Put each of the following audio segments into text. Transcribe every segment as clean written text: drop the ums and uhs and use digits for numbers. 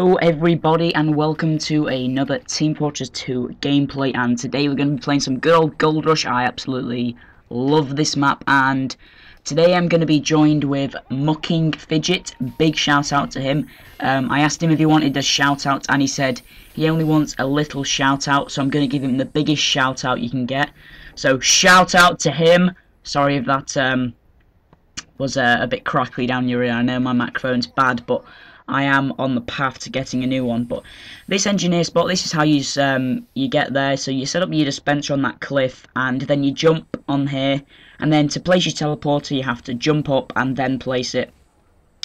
Hello everybody and welcome to another Team Fortress 2 gameplay, and today we're going to be playing some good old Goldrush. I absolutely love this map, and today I'm going to be joined with Mucking Fidget. Big shout out to him. I asked him if he wanted a shout out and he said he only wants a little shout out, so I'm going to give him the biggest shout out you can get. So shout out to him. Sorry if that was a bit crackly down your ear. I know my microphone's bad, but I am on the path to getting a new one. But this engineer spot, this is how you get there. So you set up your dispenser on that cliff, and then you jump on here, and then to place your teleporter you have to jump up and then place it.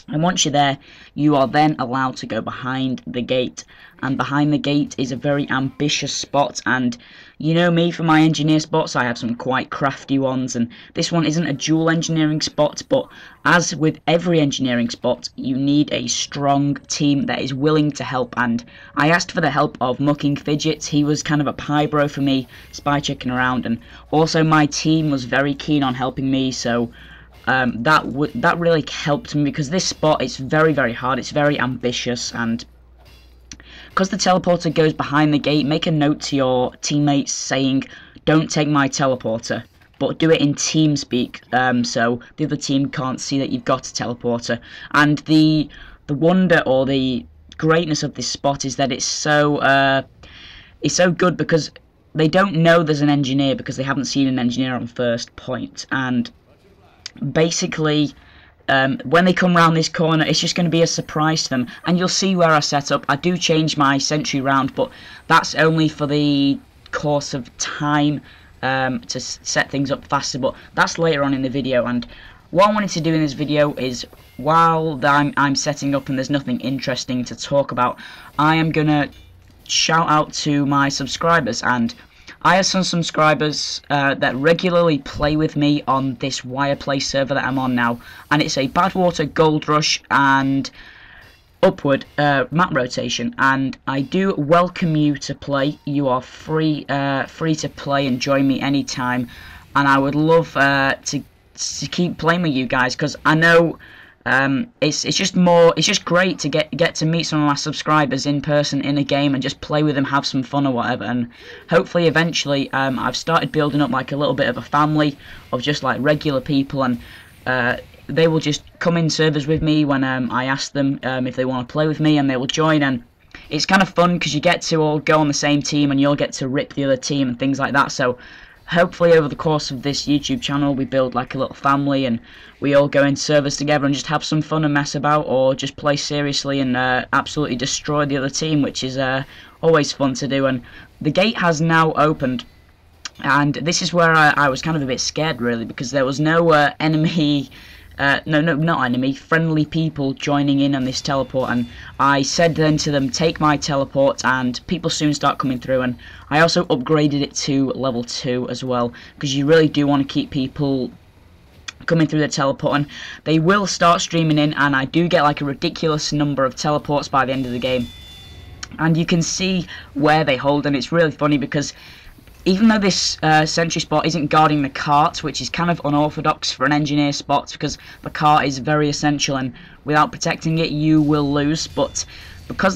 And once you're there, you are then allowed to go behind the gate. And behind the gate is a very ambitious spot, and you know me, for my engineer spots I have some quite crafty ones, and this one isn't a dual engineering spot, but as with every engineering spot, you need a strong team that is willing to help. And I asked for the help of Mucking Fidget. He was kind of a pie bro for me, spy checking around, and also my team was very keen on helping me, so that really helped me, because this spot is very hard, it's very ambitious, and because the teleporter goes behind the gate, make a note to your teammates saying, don't take my teleporter, but do it in team speak, so the other team can't see that you've got a teleporter. And the wonder or the greatness of this spot is that it's so good, because they don't know there's an engineer because they haven't seen an engineer on first point, and basically when they come around this corner it's just going to be a surprise to them. And you'll see where I set up, I do change my sentry round, but that's only for the course of time to set things up faster, but that's later on in the video. And what I wanted to do in this video is, while I'm setting up and there's nothing interesting to talk about, I am going to shout out to my subscribers. And I have some subscribers that regularly play with me on this Wireplay server that I'm on now, and it's a Badwater, Goldrush and Upward map rotation, and I do welcome you to play. You are free to play and join me anytime, and I would love to keep playing with you guys, because I know it's just great to get to meet some of my subscribers in person in a game and just play with them, have some fun or whatever. And hopefully eventually I've started building up like a little bit of a family of just like regular people, and they will just come in servers with me when I ask them if they want to play with me, and they will join. And it's kind of fun because you get to all go on the same team and you'll get to rip the other team and things like that. So hopefully over the course of this YouTube channel we build like a little family, and we all go in servers together and just have some fun and mess about, or just play seriously and absolutely destroy the other team, which is always fun to do. And the gate has now opened, and this is where I was kind of a bit scared really, because there was no enemy, not enemy, friendly people joining in on this teleport. And I said then to them, take my teleport, and people soon start coming through. And I also upgraded it to level 2 as well, because you really do want to keep people coming through the teleport, and they will start streaming in, and I do get like a ridiculous number of teleports by the end of the game. And you can see where they hold, and it's really funny because even though this sentry spot isn't guarding the cart, which is kind of unorthodox for an engineer spot, because the cart is very essential and without protecting it you will lose, but because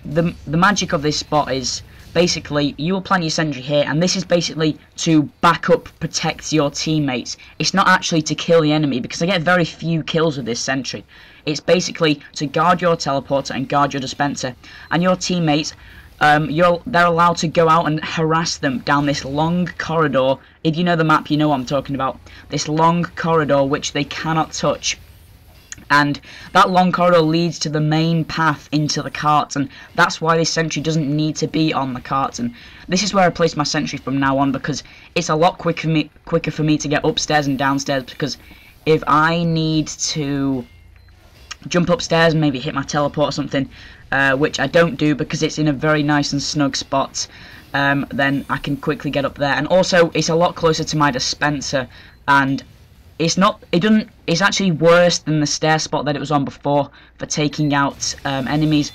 the magic of this spot is basically you will plant your sentry here, and this is basically to back up, protect your teammates. It's not actually to kill the enemy, because I get very few kills with this sentry. It's basically to guard your teleporter and guard your dispenser, and your teammates they're allowed to go out and harass them down this long corridor. If you know the map, you know what I'm talking about. This long corridor which they cannot touch, and that long corridor leads to the main path into the cart, and that's why this sentry doesn't need to be on the cart. And this is where I place my sentry from now on, because it's a lot quicker for me to get upstairs and downstairs, because if I need to jump upstairs and maybe hit my teleport or something, which I don't do because it's in a very nice and snug spot, then I can quickly get up there. And also it's a lot closer to my dispenser, and it's actually worse than the stair spot that it was on before for taking out enemies.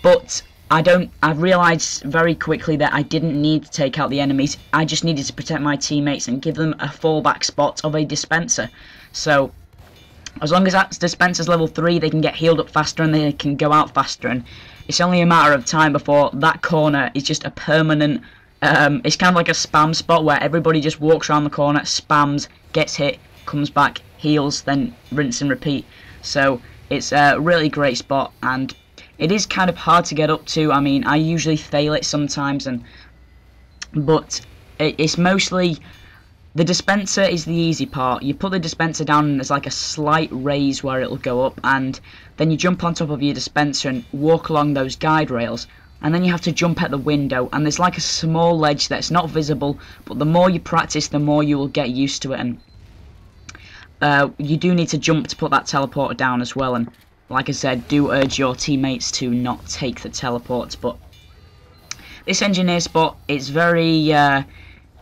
But I've realised very quickly that I didn't need to take out the enemies, I just needed to protect my teammates and give them a fallback spot of a dispenser. So As long as that dispenser's level 3, they can get healed up faster and they can go out faster, and it's only a matter of time before that corner is just a permanent, it's kind of like a spam spot where everybody just walks around the corner, spams, gets hit, comes back, heals, then rinse and repeat. So it's a really great spot, and it is kind of hard to get up to. I mean, I usually fail it sometimes, but it's mostly... The dispenser is the easy part. You put the dispenser down and there's like a slight raise where it'll go up, and then you jump on top of your dispenser and walk along those guide rails, and then you have to jump at the window, and there's like a small ledge that's not visible, but the more you practice the more you will get used to it, and you do need to jump to put that teleporter down as well. And like I said, do urge your teammates to not take the teleports. But this engineer spot is very...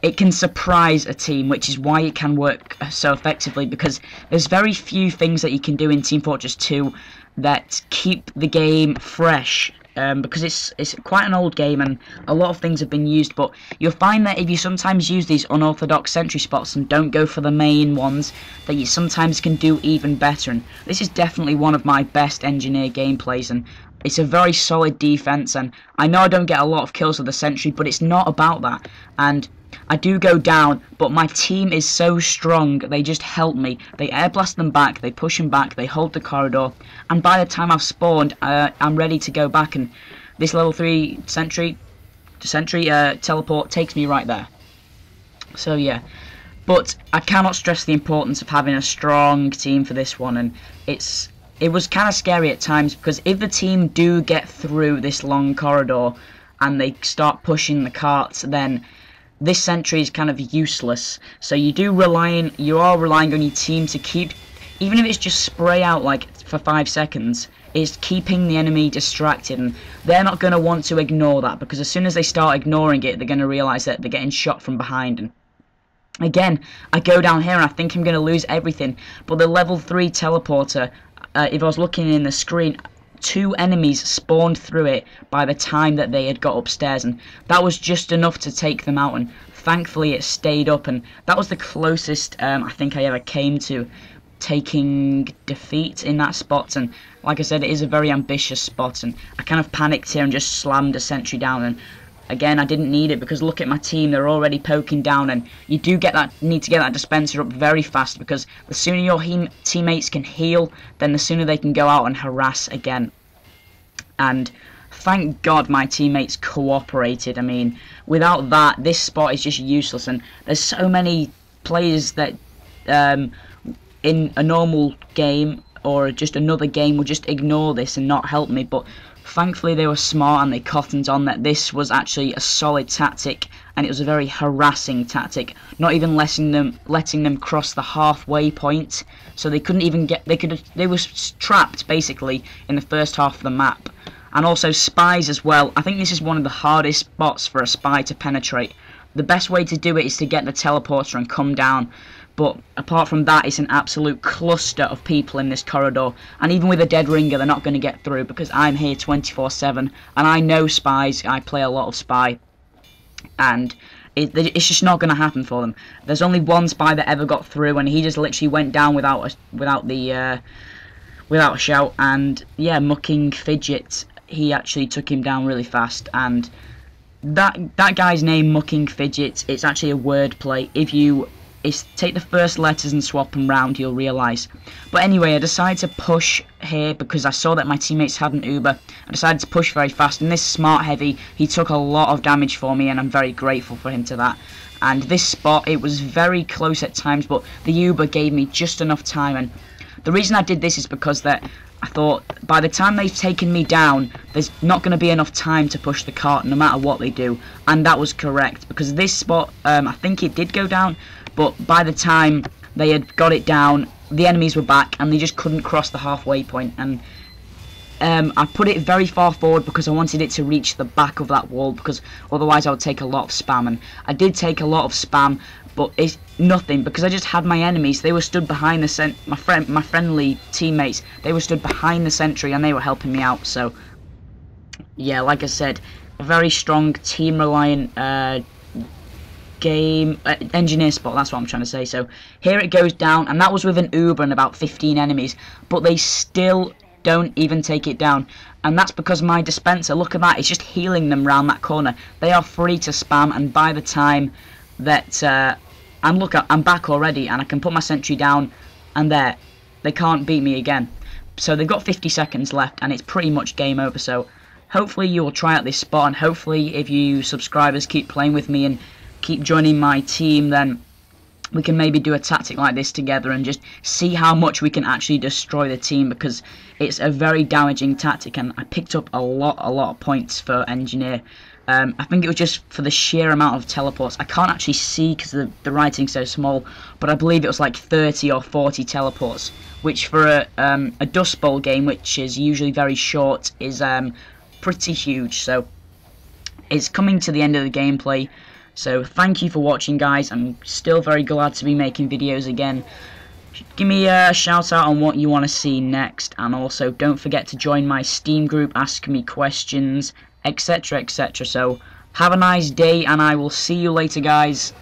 it can surprise a team, which is why it can work so effectively, because there's very few things that you can do in Team Fortress 2 that keep the game fresh, because it's quite an old game and a lot of things have been used. But you'll find that if you sometimes use these unorthodox sentry spots and don't go for the main ones, that you sometimes can do even better. And this is definitely one of my best engineer gameplays, and it's a very solid defense. And I know I don't get a lot of kills with the sentry, but it's not about that. And I do go down, but my team is so strong, they just help me. They air blast them back, they push them back, they hold the corridor, and by the time I've spawned, I'm ready to go back, and this level 3 sentry teleport takes me right there. So yeah, but I cannot stress the importance of having a strong team for this one, and it was kind of scary at times, because if the team do get through this long corridor and they start pushing the carts, then this sentry is kind of useless. So you are relying on your team to keep, even if it's just spray out like for 5 seconds, is keeping the enemy distracted, and they're not going to want to ignore that, because as soon as they start ignoring it, they're going to realise that they're getting shot from behind. And again, I go down here and I think I'm going to lose everything, but the level 3 teleporter, if I was looking in the screen, 2 enemies spawned through it by the time that they had got upstairs, and that was just enough to take them out, and thankfully it stayed up, and that was the closest I think I ever came to taking defeat in that spot. And like I said, it is a very ambitious spot, and I kind of panicked here and just slammed a sentry down, and again I didn't need it, because look at my team, they're already poking down, and you do need to get that dispenser up very fast, because the sooner your teammates can heal, then the sooner they can go out and harass again. And thank God my teammates cooperated. I mean, without that, this spot is just useless, and there's so many players that in a normal game or just another game will just ignore this and not help me, but thankfully they were smart and they cottoned on that this was actually a solid tactic, and it was a very harassing tactic, not even letting them cross the halfway point, so they couldn't even get, they were trapped basically in the first half of the map. And also spies as well. I think this is one of the hardest spots for a spy to penetrate. The best way to do it is to get the teleporter and come down, but apart from that, it's an absolute cluster of people in this corridor, and even with a dead ringer they're not going to get through, because I'm here 24/7 and I know spies. I play a lot of spy, and it's just not going to happen for them. There's only one spy that ever got through, and he just literally went down without a shout. And yeah, Mucking Fidget, he actually took him down really fast, and that guy's name, Mucking Fidget, it's actually a word play. If you take the first letters and swap them round, you'll realise. But anyway, I decided to push here because I saw that my teammates had an Uber. I decided to push very fast, and this smart heavy, he took a lot of damage for me, and I'm very grateful for him to that. And this spot, it was very close at times, but the Uber gave me just enough time. And the reason I did this is because that I thought by the time they've taken me down, there's not going to be enough time to push the cart no matter what they do. And that was correct, because this spot, I think it did go down, but by the time they had got it down, the enemies were back and they just couldn't cross the halfway point. And I put it very far forward because I wanted it to reach the back of that wall, because otherwise I would take a lot of spam. And I did take a lot of spam, but it's nothing, because I just had my enemies. They were stood behind the my friendly teammates. They were stood behind the sentry and they were helping me out. So yeah, like I said, a very strong team reliant engineer spot, that's what I'm trying to say. So here it goes down, and that was with an Uber and about 15 enemies, but they still don't even take it down. And that's because my dispenser, look at that, it's just healing them round that corner. They are free to spam, and by the time that I'm back already, and I can put my sentry down, and there, they can't beat me again. So they've got 50 seconds left, and it's pretty much game over. So hopefully you'll try out this spot, and hopefully if you subscribers keep playing with me and keep joining my team, then we can maybe do a tactic like this together and just see how much we can actually destroy the team, because it's a very damaging tactic, and I picked up a lot of points for engineer. I think it was just for the sheer amount of teleports. I can't actually see because the writing's so small, but I believe it was like 30 or 40 teleports, which for a Dust Bowl game, which is usually very short, is pretty huge. So it's coming to the end of the gameplay. So thank you for watching, guys. I'm still very glad to be making videos again. Give me a shout out on what you want to see next, and also don't forget to join my Steam group, ask me questions, etc, etc. So have a nice day, and I will see you later, guys.